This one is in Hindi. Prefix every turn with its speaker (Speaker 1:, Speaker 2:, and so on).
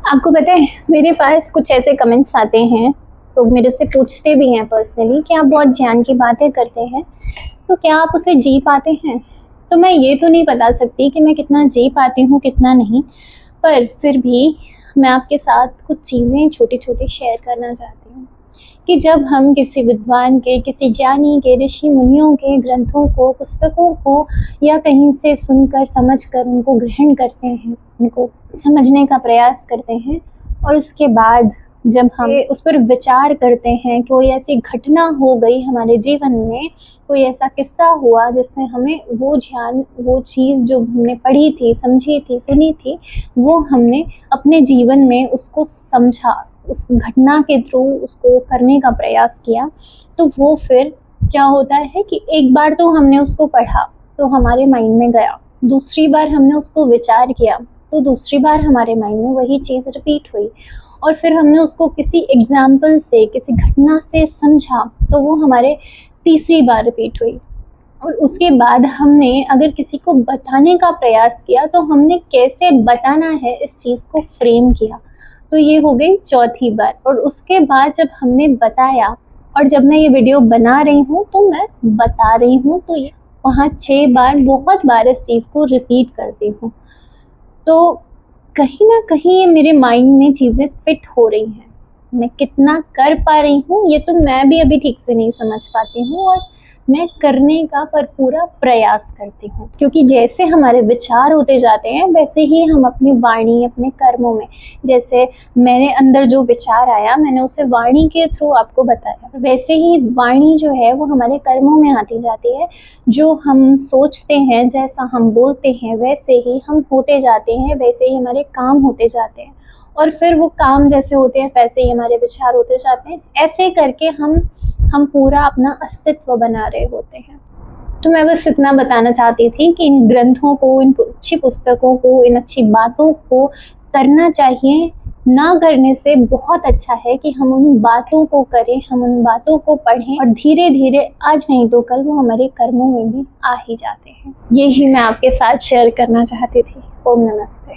Speaker 1: आपको पता है मेरे पास कुछ ऐसे कमेंट्स आते हैं, लोग मेरे से पूछते भी हैं पर्सनली कि आप बहुत ज्ञान की बातें करते हैं, तो क्या आप उसे जी पाते हैं? तो मैं ये तो नहीं बता सकती कि मैं कितना जी पाती हूँ कितना नहीं, पर फिर भी मैं आपके साथ कुछ चीज़ें छोटी-छोटी शेयर करना चाहती हूँ कि जब हम किसी विद्वान के, किसी ज्ञानी के, ऋषि मुनियों के ग्रंथों को, पुस्तकों को या कहीं से सुनकर, समझकर उनको ग्रहण करते हैं, उनको समझने का प्रयास करते हैं और उसके बाद जब हम उस पर विचार करते हैं, कोई ऐसी घटना हो गई हमारे जीवन में, कोई ऐसा किस्सा हुआ जिससे हमें वो ज्ञान, वो चीज़ जो हमने पढ़ी थी, समझी थी, सुनी थी, वो हमने अपने जीवन में उसको समझा, उस घटना के थ्रू उसको करने का प्रयास किया, तो वो फिर क्या होता है कि एक बार तो हमने उसको पढ़ा तो हमारे माइंड में गया, दूसरी बार हमने उसको विचार किया तो दूसरी बार हमारे माइंड में वही चीज़ रिपीट हुई और फिर हमने उसको किसी एग्जाम्पल से, किसी घटना से समझा तो वो हमारे तीसरी बार रिपीट हुई और उसके बाद हमने अगर किसी को बताने का प्रयास किया तो हमने कैसे बताना है इस चीज़ को फ्रेम किया, तो ये हो गई चौथी बार। और उसके बाद जब हमने बताया और जब मैं ये वीडियो बना रही हूँ तो मैं बता रही हूँ, तो ये वहाँ 6 बार, बहुत बार इस चीज़ को रिपीट करती हूँ। तो कहीं ना कहीं ये मेरे माइंड में चीज़ें फिट हो रही हैं, मैं कितना कर पा रही हूँ ये तो मैं भी अभी ठीक से नहीं समझ पाती हूँ और मैं करने का पर पूरा प्रयास करती हूँ, क्योंकि जैसे हमारे विचार होते जाते हैं वैसे ही हम अपनी वाणी, अपने कर्मों में, जैसे मेरे अंदर जो विचार आया मैंने उसे वाणी के थ्रू आपको बताया, वैसे ही वाणी जो है वो हमारे कर्मों में आती जाती है। जो हम सोचते हैं, जैसा हम बोलते हैं, वैसे ही हम होते जाते हैं, वैसे ही हमारे काम होते जाते हैं और फिर वो काम जैसे होते हैं वैसे ही हमारे विचार होते जाते हैं। ऐसे करके हम पूरा अपना अस्तित्व बना रहे होते हैं। तो मैं बस इतना बताना चाहती थी कि इन ग्रंथों को, इन अच्छी पुस्तकों को, इन अच्छी बातों को करना चाहिए। ना करने से बहुत अच्छा है कि हम उन बातों को करें, हम उन बातों को पढ़ें और धीरे धीरे आज नहीं तो कल वो हमारे कर्मों में भी आ ही जाते हैं। यही मैं आपके साथ शेयर करना चाहती थी। ओम नमस्ते।